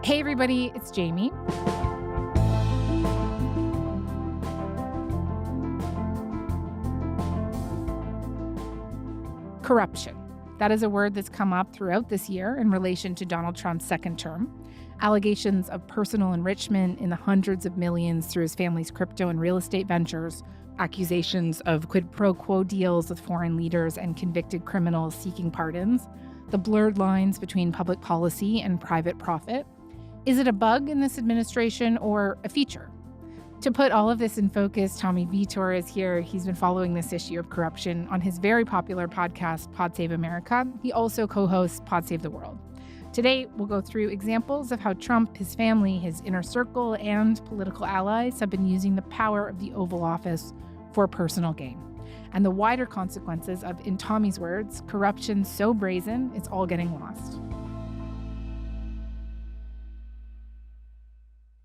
Hey, everybody, it's Jamie. Corruption. That is a word that's come up throughout this year in relation to Donald Trump's second term. Allegations of personal enrichment in the hundreds of millions through his family's crypto and real estate ventures, accusations of quid pro quo deals with foreign leaders and convicted criminals seeking pardons, the blurred lines between public policy and private profit. Is it a bug in this administration or a feature? To put all of this in focus, Tommy Vietor is here. He's been following this issue of corruption on his very popular podcast, Pod Save America. He also co-hosts Pod Save the World. Today, we'll go through examples of how Trump, his family, his inner circle, and political allies have been using the power of the Oval Office for personal gain, and the wider consequences of, in Tommy's words, corruption so brazen it's all getting lost.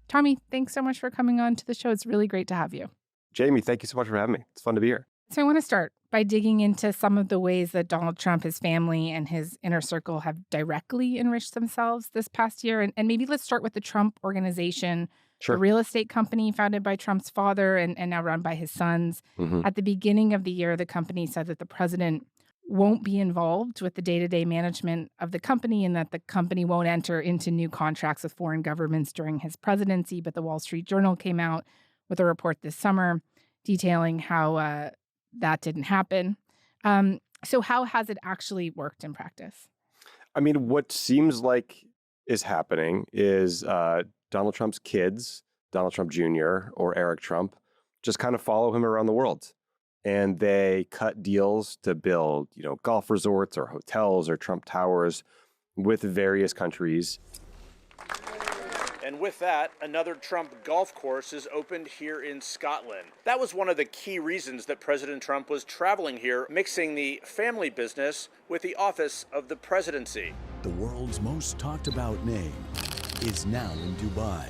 Tommy, thanks so much for coming on to the show. It's really great to have you. Jamie, thank you so much for having me. It's fun to be here. So I want to start by digging into some of the ways that Donald Trump, his family, and his inner circle have directly enriched themselves this past year. And maybe let's start with the Trump Organization, Sure. the real estate company founded by Trump's father and now run by his sons. Mm-hmm. At the beginning of the year, the company said that the president won't be involved with the day-to-day management of the company and that the company won't enter into new contracts with foreign governments during his presidency. But the Wall Street Journal came out with a report this summer detailing how that didn't happen. So how has it actually worked in practice? I mean, what seems like is happening is Donald Trump's kids, Donald Trump Jr. or Eric Trump, just kind of follow him around the world. And they cut deals to build, golf resorts or hotels or Trump towers with various countries. And with that, another Trump golf course is opened here in Scotland. That was one of the key reasons that President Trump was traveling here, mixing the family business with the office of the presidency. The world's most talked about name is now in Dubai.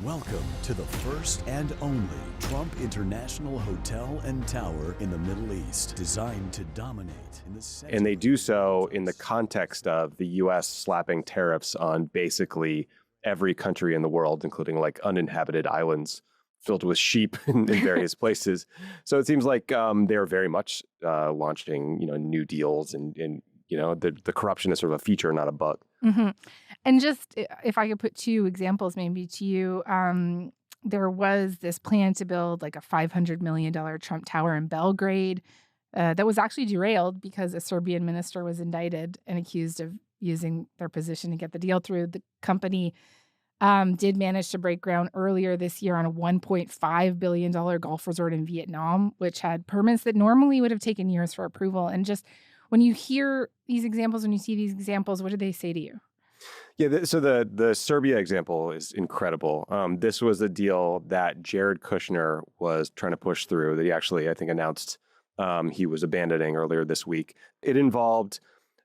Welcome to the first and only Trump International Hotel and Tower in the Middle East, designed to dominate in the center. And they do so in the context of the U.S. slapping tariffs on basically every country in the world, including like uninhabited islands filled with sheep in various places. So it seems like they're very much launching, new deals and the corruption is sort of a feature, not a bug. Mm-hmm. And just if I could put two examples maybe to you, there was this plan to build like a $500 million Trump Tower in Belgrade that was actually derailed because a Serbian minister was indicted and accused of using their position to get the deal through. The company did manage to break ground earlier this year on a $1.5 billion golf resort in Vietnam, which had permits that normally would have taken years for approval. And just when you hear these examples, when you see these examples, what do they say to you? Yeah, so the Serbia example is incredible. This was a deal that Jared Kushner was trying to push through that he actually, I think, announced he was abandoning earlier this week. It involved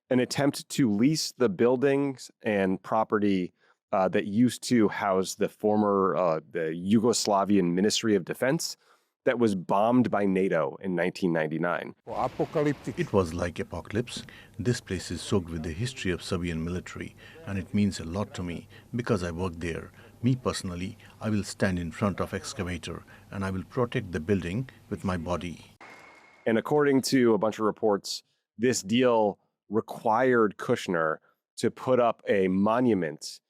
an attempt to lease the buildings and property that used to house the former the Yugoslavian Ministry of Defense that was bombed by NATO in 1999. It was like apocalypse. This place is soaked with the history of Serbian military, and it means a lot to me because I work there. Me personally, I will stand in front of excavator and I will protect the building with my body. And according to a bunch of reports, this deal required Kushner to put up a monument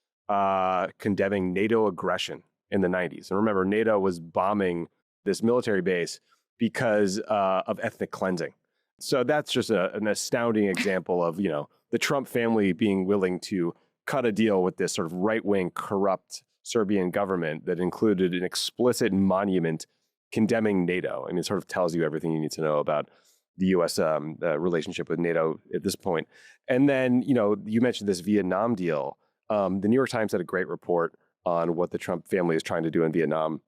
condemning NATO aggression in the 90s. And remember, NATO was bombing this military base because of ethnic cleansing. So that's just an astounding example of, the Trump family being willing to cut a deal with this sort of right-wing, corrupt Serbian government that included an explicit monument condemning NATO. I mean, it sort of tells you everything you need to know about the U.S. Relationship with NATO at this point. And then, you mentioned this Vietnam deal. The New York Times had a great report on what the Trump family is trying to do in Vietnam.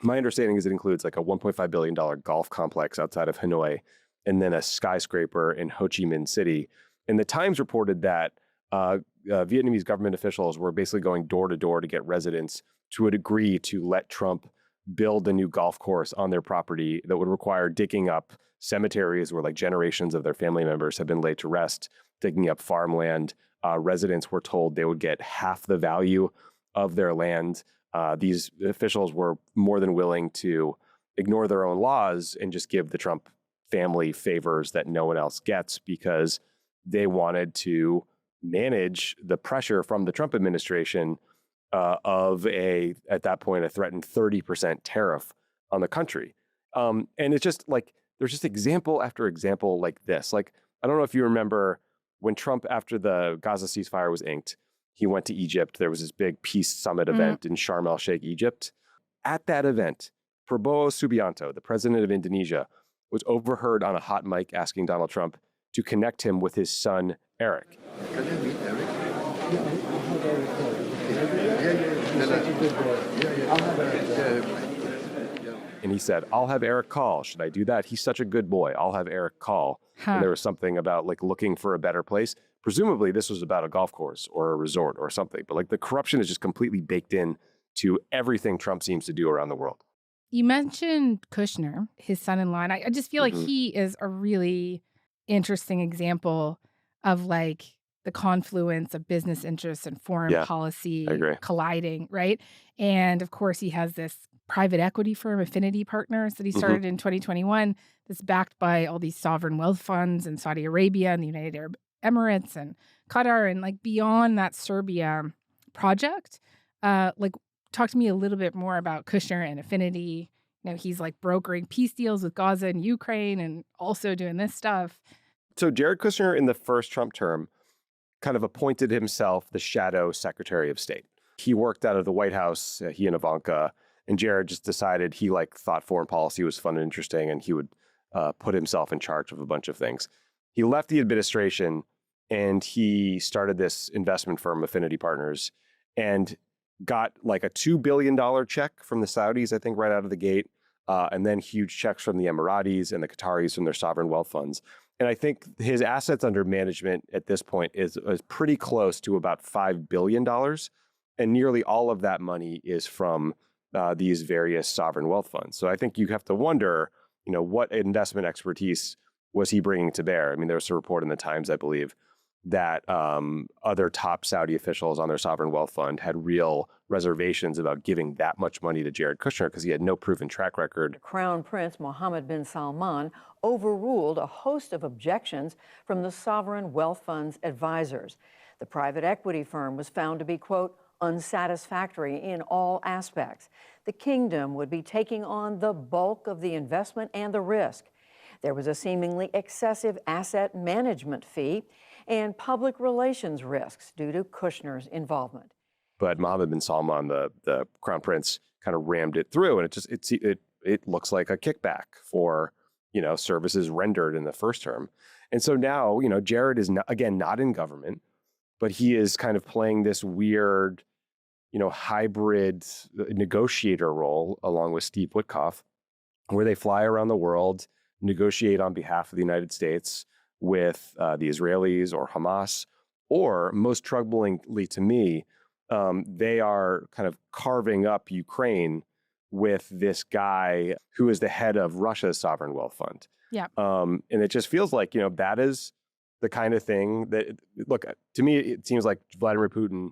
My understanding is it includes like a $1.5 billion golf complex outside of Hanoi and then a skyscraper in Ho Chi Minh City. And the Times reported that Vietnamese government officials were basically going door to door to get residents to agree to let Trump build a new golf course on their property that would require digging up cemeteries where like generations of their family members have been laid to rest, digging up farmland, residents were told they would get half the value of their land. These officials were more than willing to ignore their own laws and just give the Trump family favors that no one else gets because they wanted to manage the pressure from the Trump administration of at that point, a threatened 30% tariff on the country. And it's just like, there's just example after example like this. Like, I don't know if you remember when Trump, after the Gaza ceasefire was inked, he went to Egypt. There was this big peace summit event in Sharm el-Sheikh, Egypt. At that event, Prabowo Subianto, the president of Indonesia, was overheard on a hot mic asking Donald Trump to connect him with his son, Eric. Can I meet Eric? And he said, I'll have Eric call. Should I do that? He's such a good boy. I'll have Eric call. And there was something about like looking for a better place. Presumably this was about a golf course or a resort or something. But like the corruption is just completely baked in to everything Trump seems to do around the world. You mentioned Kushner, his son-in-law, and I just feel like he is a really interesting example of like the confluence of business interests and foreign policy colliding, right? And of course, he has this private equity firm, Affinity Partners, that he started in 2021 that's backed by all these sovereign wealth funds in Saudi Arabia and the United Arab Emirates and Qatar. And like beyond that Serbia project, like talk to me a little bit more about Kushner and Affinity. You know, he's like brokering peace deals with Gaza and Ukraine and also doing this stuff. So Jared Kushner in the first Trump term kind of appointed himself the shadow Secretary of State. He worked out of the White House, he and Ivanka, and Jared just decided he like thought foreign policy was fun and interesting and he would put himself in charge of a bunch of things. He left the administration and he started this investment firm, Affinity Partners, and got like a $2 billion check from the Saudis, I think, right out of the gate, and then huge checks from the Emiratis and the Qataris from their sovereign wealth funds. And I think his assets under management at this point is pretty close to about $5 billion. And nearly all of that money is from these various sovereign wealth funds. So I think you have to wonder, you know, what investment expertise was he bringing to bear? I mean, there was a report in the Times, I believe, that other top Saudi officials on their sovereign wealth fund had real reservations about giving that much money to Jared Kushner because he had no proven track record. Crown Prince Mohammed bin Salman overruled a host of objections from the sovereign wealth fund's advisors. The private equity firm was found to be, quote, unsatisfactory in all aspects. The kingdom would be taking on the bulk of the investment and the risk. There was a seemingly excessive asset management fee and public relations risks due to Kushner's involvement. But Mohammed bin Salman, the crown prince, kind of rammed it through, and it looks like a kickback for, you know, services rendered in the first term. And so now, you know, Jared is not in government, but he is kind of playing this weird, you know, hybrid negotiator role along with Steve Witkoff, where they fly around the world, negotiate on behalf of the United States with the Israelis or Hamas, or most troublingly to me, they are kind of carving up Ukraine with this guy who is the head of Russia's sovereign wealth fund. Yeah. And it just feels like, you know, that is the kind of thing that, look, to me, it seems like Vladimir Putin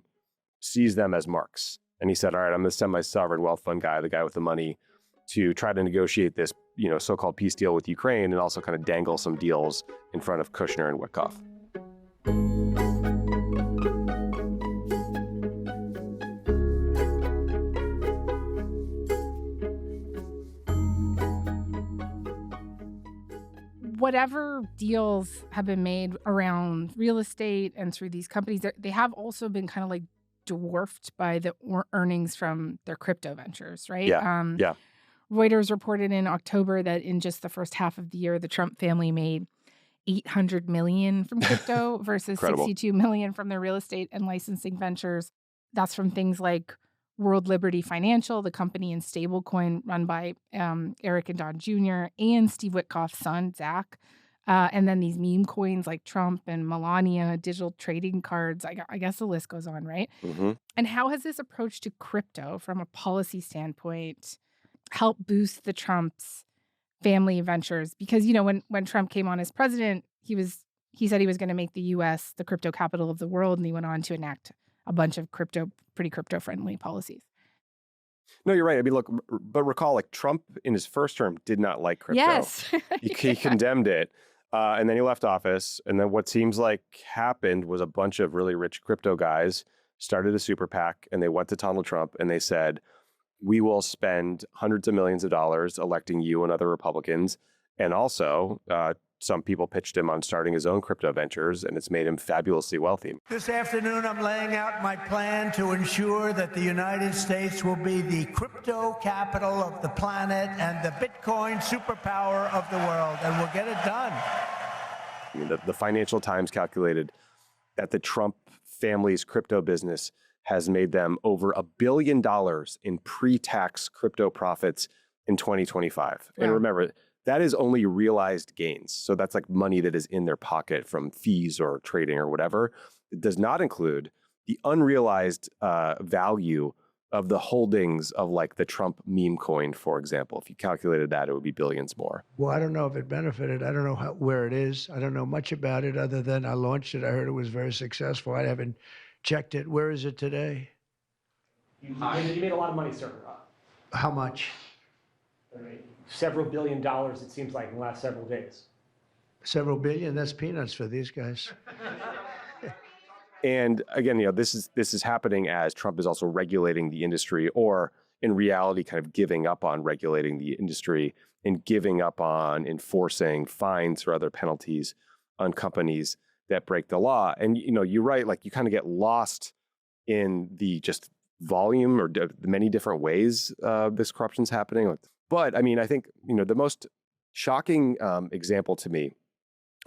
sees them as marks. And he said, all right, I'm going to send my sovereign wealth fund guy, the guy with the money, to try to negotiate this, you know, so-called peace deal with Ukraine and also kind of dangle some deals in front of Kushner and Witkoff. Whatever deals have been made around real estate and through these companies, they have also been kind of like dwarfed by the earnings from their crypto ventures, right? Yeah. Reuters reported in October that in just the first half of the year, the Trump family made $800 million from crypto versus $62 million from their real estate and licensing ventures. That's from things like World Liberty Financial, the company and stablecoin run by Eric and Don Jr., and Steve Witkoff's son, Zach. And then these meme coins like Trump and Melania, digital trading cards. I guess the list goes on, right? Mm-hmm. And how has this approach to crypto from a policy standpoint help boost the Trump's family ventures? Because, you know, when Trump came on as president, he was he said he was going to make the U.S. the crypto capital of the world, and he went on to enact a bunch of pretty crypto-friendly policies. No, you're right. I mean, look, but recall, like Trump in his first term did not like crypto. Yes. He condemned it. And then he left office. And then what seems like happened was a bunch of really rich crypto guys started a super PAC, and they went to Donald Trump and they said, we will spend hundreds of millions of dollars electing you and other Republicans. And also, some people pitched him on starting his own crypto ventures, and it's made him fabulously wealthy. This afternoon, I'm laying out my plan to ensure that the United States will be the crypto capital of the planet and the Bitcoin superpower of the world, and we'll get it done. I mean, the Financial Times calculated that the Trump family's crypto business has made them over $1 billion in pre-tax crypto profits in 2025. Wow. And remember, that is only realized gains. So that's like money that is in their pocket from fees or trading or whatever. It does not include the unrealized value of the holdings of like the Trump meme coin, for example. If you calculated that, it would be billions more. Well, I don't know if it benefited. I don't know where it is. I don't know much about it other than I launched it. I heard it was very successful. I haven't checked it. Where is it today? You made a lot of money, sir. How much? Several $1 billion, it seems like, in the last several days. Several billion? That's peanuts for these guys. And again, this is happening as Trump is also regulating the industry, or in reality, kind of giving up on regulating the industry and giving up on enforcing fines or other penalties on companies that break the law. And you're right, like you kind of get lost in the just volume or the many different ways this corruption's happening. But I mean, I think the most shocking example to me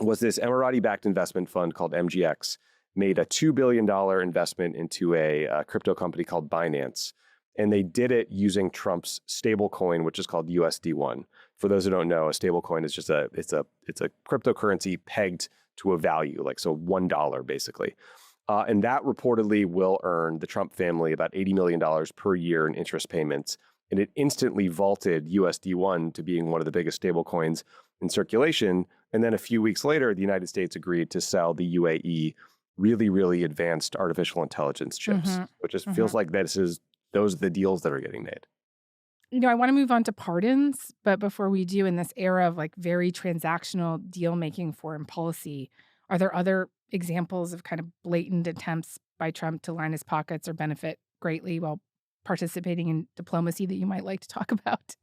was this Emirati-backed investment fund called MGX made a $2 billion investment into a crypto company called Binance. And they did it using Trump's stablecoin, which is called USD1. For those who don't know, a stablecoin is just it's a cryptocurrency pegged to a value, like so $1 basically. And that reportedly will earn the Trump family about $80 million per year in interest payments. And it instantly vaulted USD1 to being one of the biggest stablecoins in circulation. And then a few weeks later, the United States agreed to sell the UAE really, really advanced artificial intelligence chips, which just feels like those are the deals that are getting made. I want to move on to pardons, but before we do, in this era of like very transactional deal-making foreign policy, are there other examples of kind of blatant attempts by Trump to line his pockets or benefit greatly while participating in diplomacy that you might like to talk about?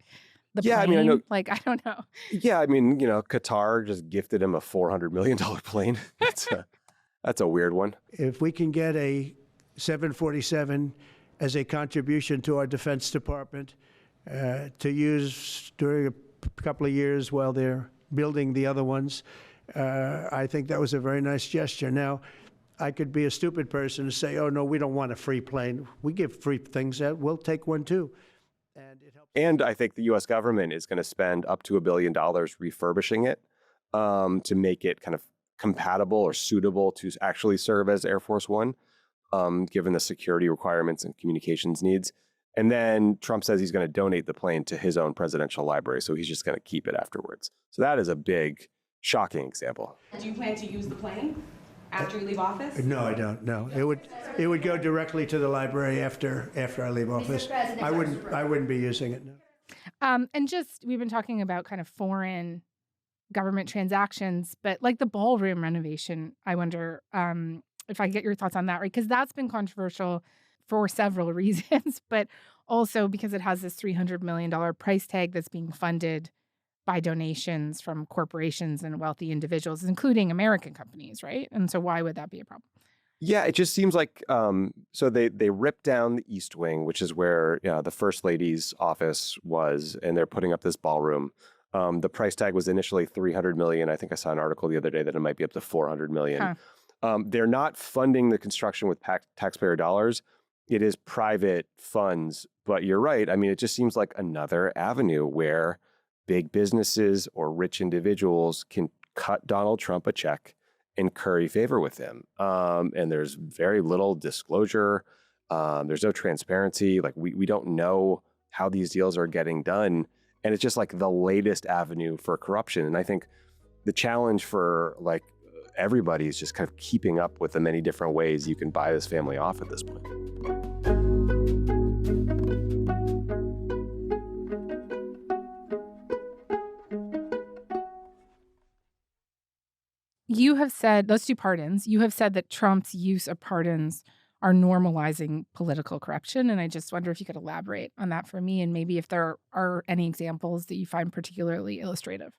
Plane? I mean, I know. Like, I don't know. Yeah, I mean, Qatar just gifted him a $400 million plane. That's a weird one. If we can get a 747 as a contribution to our Defense Department to use during a couple of years while they're building the other ones, I think that was a very nice gesture. Now, I could be a stupid person to say, oh, no, we don't want a free plane. We give free things out. We'll take one, too. And I think the U.S. government is going to spend up to $1 billion refurbishing it to make it kind of compatible or suitable to actually serve as Air Force One, given the security requirements and communications needs. And then Trump says he's going to donate the plane to his own presidential library, so he's just going to keep it afterwards. So that is a big, shocking example. Do you plan to use the plane after you leave office? No, I don't. No, it would go directly to the library after I leave office. I wouldn't be using it. No. And just we've been talking about kind of foreign government transactions, but like the ballroom renovation, I wonder if I get your thoughts on that, right? Because that's been controversial for several reasons, but also because it has this $300 million price tag that's being funded by donations from corporations and wealthy individuals, including American companies, right? And so why would that be a problem? Yeah, it just seems like, so they ripped down the East Wing, which is where the First Lady's office was, and they're putting up this ballroom. The price tag was initially $300 million. I think I saw an article the other day that it might be up to $400 million. Huh. They're not funding the construction with taxpayer dollars. It is private funds, but you're right. I mean, it just seems like another avenue where big businesses or rich individuals can cut Donald Trump a check and curry favor with him. And there's very little disclosure. There's no transparency. Like we don't know how these deals are getting done. And it's just like the latest avenue for corruption. And I think the challenge for like everybody's just kind of keeping up with the many different ways you can buy this family off at this point. You have said, let's do pardons. You have said that Trump's use of pardons are normalizing political corruption. And I just wonder if you could elaborate on that for me, and maybe if there are any examples that you find particularly illustrative.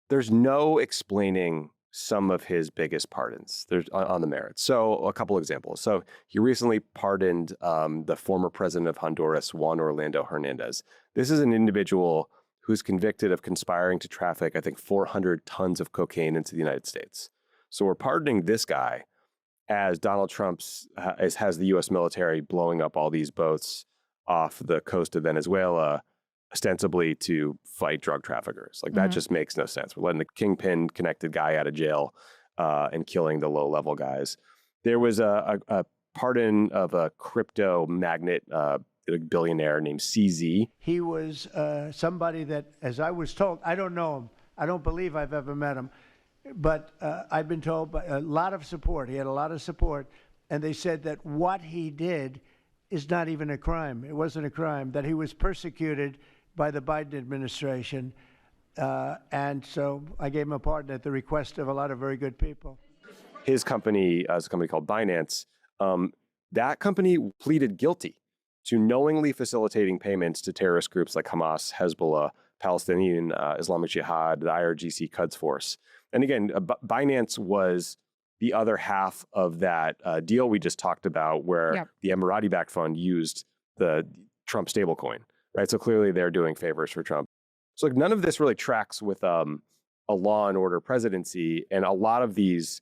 There's no explaining some of his biggest pardons. There's on the merits. So a couple examples. So he recently pardoned the former president of Honduras, Juan Orlando Hernandez. This is an individual who's convicted of conspiring to traffic, I think, 400 tons of cocaine into the United States. So we're pardoning this guy as Donald Trump's has the U.S. military blowing up all these boats off the coast of Venezuela, ostensibly to fight drug traffickers. Like that just makes no sense. We're letting the kingpin connected guy out of jail and killing the low level guys. There was a pardon of a crypto magnate, a billionaire named CZ. He was somebody that, as I was told, I don't know him. I don't believe I've ever met him. But I've been told by a lot of support. He had a lot of support. And they said that what he did is not even a crime. It wasn't a crime, that he was persecuted by the Biden administration. And so I gave him a pardon at the request of a lot of very good people. His company is a company called Binance. That company pleaded guilty to knowingly facilitating payments to terrorist groups like Hamas, Hezbollah, Palestinian Islamic Jihad, the IRGC Quds Force. And again, Binance was the other half of that deal we just talked about, where the Emirati-backed fund used the Trump stablecoin, right? So clearly they're doing favors for Trump. So like none of this really tracks with a law and order presidency, and a lot of these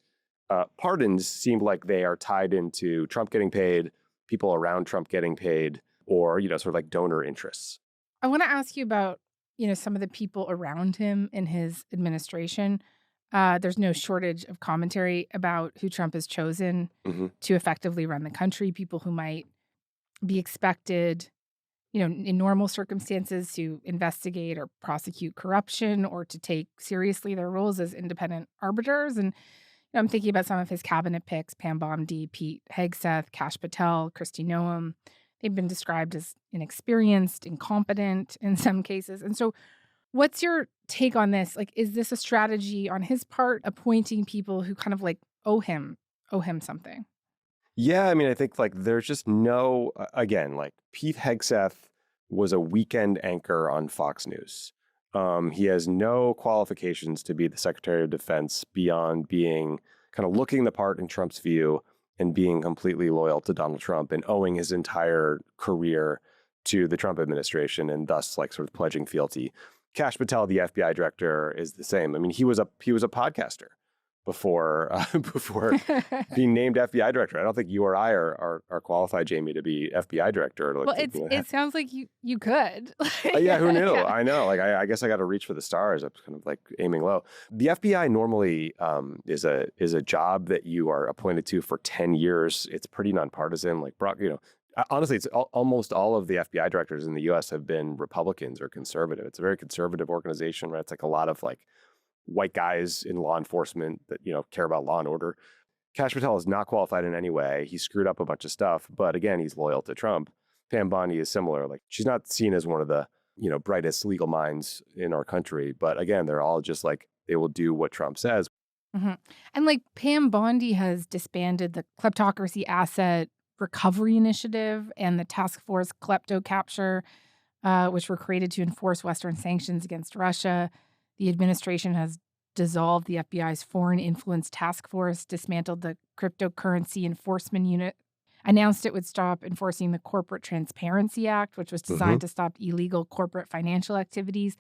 pardons seem like they are tied into Trump getting paid, people around Trump getting paid, or sort of like donor interests. I want to ask you about some of the people around him in his administration. There's no shortage of commentary about who Trump has chosen to effectively run the country, people who might be expected, in normal circumstances to investigate or prosecute corruption or to take seriously their roles as independent arbiters. And I'm thinking about some of his cabinet picks: Pam Bondi, Pete Hegseth, Kash Patel, Kristi Noem. They've been described as inexperienced, incompetent in some cases. And so what's your take on this? Like, is this a strategy on his part, appointing people who kind of like owe him something? Yeah, I mean, I think like there's just no, again, like Pete Hegseth was a weekend anchor on Fox News. He has no qualifications to be the Secretary of Defense beyond being kind of looking the part in Trump's view and being completely loyal to Donald Trump and owing his entire career to the Trump administration, and thus like sort of pledging fealty. Kash Patel, the FBI director, is the same. I mean, he was a podcaster before being named FBI director. I don't think you or I are qualified, Jamie, to be FBI director. Well, it sounds like you could. Yeah, who knew? Yeah. I know. Like, I guess I got to reach for the stars. I'm kind of like aiming low. The FBI normally is a job that you are appointed to for 10 years. It's pretty nonpartisan. Like, honestly, it's almost all of the FBI directors in the U.S. have been Republicans or conservative. It's a very conservative organization, right? It's like a lot of like white guys in law enforcement that, care about law and order. Kash Patel is not qualified in any way. He screwed up a bunch of stuff, but again, he's loyal to Trump. Pam Bondi is similar. Like, she's not seen as one of the, brightest legal minds in our country, but again, they're all just like, they will do what Trump says. Mm-hmm. And like Pam Bondi has disbanded the Kleptocracy Asset Recovery Initiative and the Task Force Klepto Capture, which were created to enforce Western sanctions against Russia. The administration has dissolved the FBI's Foreign Influence Task Force, dismantled the Cryptocurrency Enforcement Unit, announced it would stop enforcing the Corporate Transparency Act, which was designed to stop illegal corporate financial activities.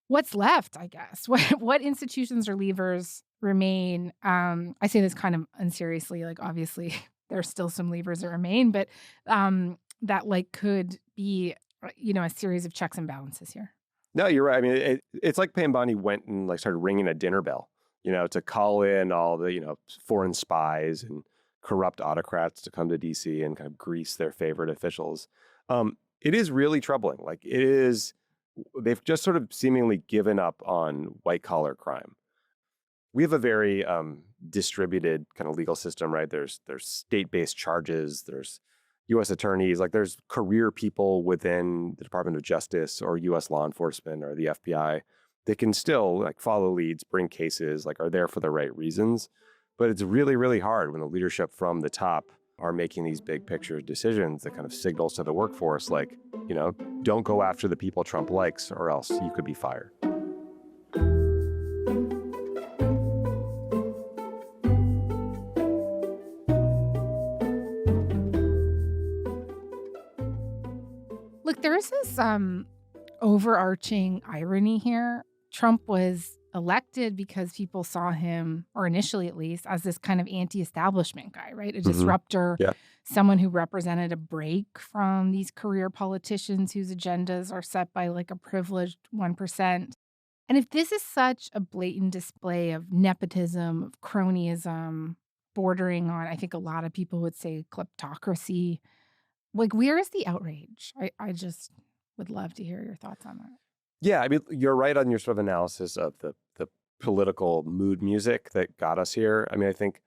What's left, I guess? What institutions or levers remain? I say this kind of unseriously, like obviously there's still some levers that remain, but that like could be, a series of checks and balances here. No, you're right. I mean, it's like Pam Bondi went and like started ringing a dinner bell, to call in all the, foreign spies and corrupt autocrats to come to DC and kind of grease their favorite officials. It is really troubling. Like they've just sort of seemingly given up on white collar crime. we have a very distributed kind of legal system, right? There's state-based charges, there's U.S. attorneys, like there's career people within the Department of Justice or U.S. law enforcement or the FBI that can still like follow leads, bring cases, like are there for the right reasons. But it's really, really hard when the leadership from the top are making these big picture decisions that kind of signals to the workforce, like, don't go after the people Trump likes or else you could be fired. Look, there's this overarching irony here. Trump was elected because people saw him, or initially at least, as this kind of anti-establishment guy, right? A disruptor, someone who represented a break from these career politicians whose agendas are set by like a privileged 1%. And if this is such a blatant display of nepotism, of cronyism, bordering on, I think a lot of people would say, kleptocracy, like, where is the outrage? I just would love to hear your thoughts on that. Yeah, I mean, you're right on your sort of analysis of the political mood music that got us here. I mean, I think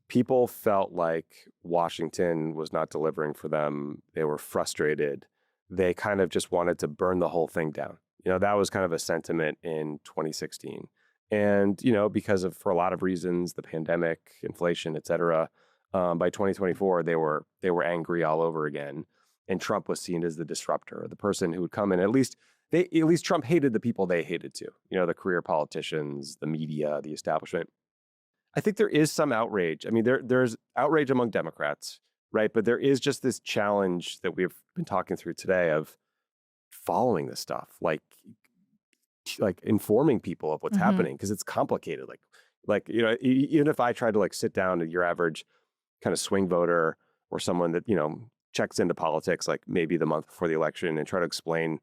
people felt like Washington was not delivering for them. They were frustrated. They kind of just wanted to burn the whole thing down. That was kind of a sentiment in 2016. And, because of, for a lot of reasons, the pandemic, inflation, et cetera, by 2024, they were angry all over again. And Trump was seen as the disruptor, the person who would come in. At least Trump hated the people they hated too. The career politicians, the media, the establishment. I think there is some outrage. I mean, there's outrage among Democrats, right? But there is just this challenge that we've been talking through today of following this stuff, like informing people of what's happening, because it's complicated. Even if I tried to sit down to your average kind of swing voter or someone that checks into politics like maybe the month before the election and try to explain,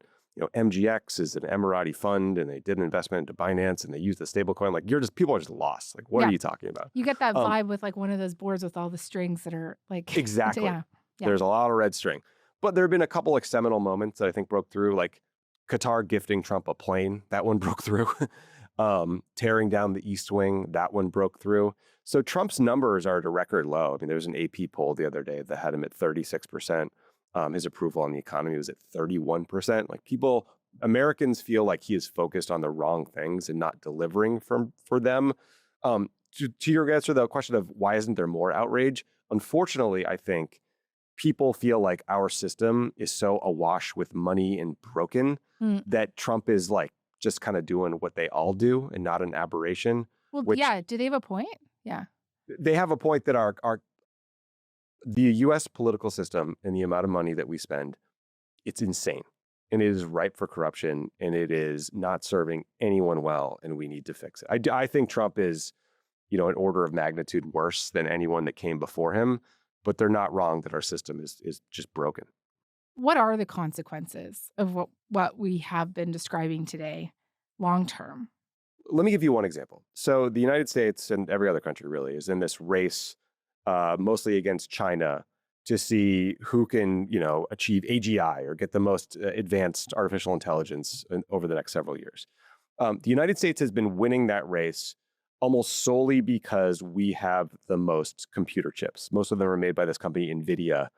MGX is an Emirati fund and they did an investment into Binance and they used the stable coin. Like people are just lost. Like, what are you talking about? You get that vibe with like one of those boards with all the strings that are like. Exactly. Yeah. There's a lot of red string. But there have been a couple like seminal moments that I think broke through, like Qatar gifting Trump a plane. That one broke through. Tearing down the East Wing. That one broke through. So Trump's numbers are at a record low. I mean, there was an AP poll the other day that had him at 36%. His approval on the economy was at 31%. Like Americans feel like he is focused on the wrong things and not delivering for them. To your answer, the question of why isn't there more outrage? Unfortunately, I think people feel like our system is so awash with money and broken that Trump is like just kind of doing what they all do and not an aberration. Well, do they have a point? Yeah. They have a point that the U.S. political system and the amount of money that we spend, it's insane. And it is ripe for corruption and it is not serving anyone well. And we need to fix it. I think Trump is, an order of magnitude worse than anyone that came before him, but they're not wrong that our system is just broken. What are the consequences of what we have been describing today long term? Let me give you one example. So the United States and every other country really is in this race, mostly against China, to see who can, achieve AGI or get the most advanced artificial intelligence over the next several years. The United States has been winning that race almost solely because we have the most computer chips. Most of them are made by this company, NVIDIA.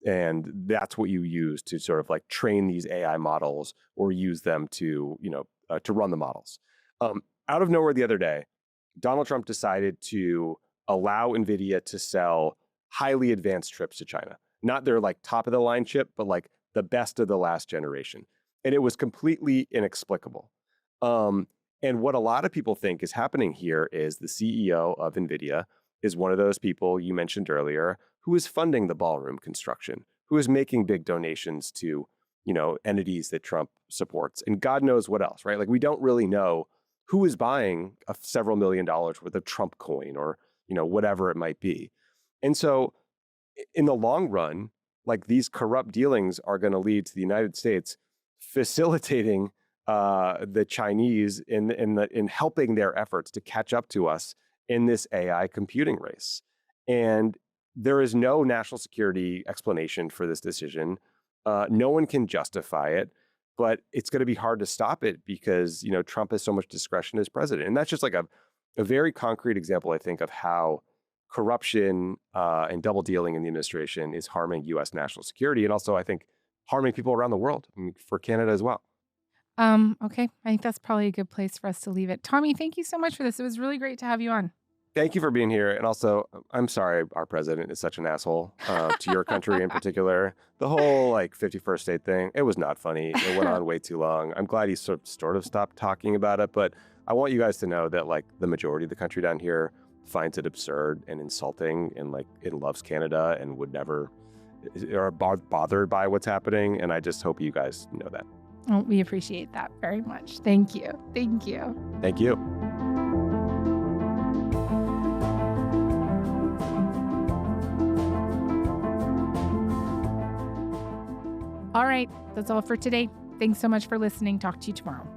And that's what you use to sort of like train these AI models or use them to, to run the models. Out of nowhere the other day, Donald Trump decided to allow NVIDIA to sell highly advanced chips to China. Not their like top of the line chip, but like the best of the last generation. And it was completely inexplicable. And what a lot of people think is happening here is the CEO of NVIDIA is one of those people you mentioned earlier who is funding the ballroom construction, who is making big donations to, entities that Trump supports. And God knows what else, right? Like we don't really know who is buying several $1 million worth of Trump coin or, whatever it might be. And so in the long run, like these corrupt dealings are going to lead to the United States facilitating the Chinese in helping their efforts to catch up to us in this AI computing race. And there is no national security explanation for this decision. No one can justify it, but it's going to be hard to stop it because, Trump has so much discretion as president. And that's just like a a very concrete example, I think, of how corruption and double dealing in the administration is harming U.S. national security, and also, I think, harming people around the world, for Canada as well. Okay. I think that's probably a good place for us to leave it. Tommy, thank you so much for this. It was really great to have you on. Thank you for being here. And also, I'm sorry our president is such an asshole to your country in particular. The whole 51st state thing, it was not funny. It went on way too long. I'm glad he sort of stopped talking about it. But I want you guys to know that the majority of the country down here finds it absurd and insulting, and it loves Canada and would never are bothered by what's happening. And I just hope you guys know that. Oh, we appreciate that very much. Thank you. Thank you. Thank you. All right. That's all for today. Thanks so much for listening. Talk to you tomorrow.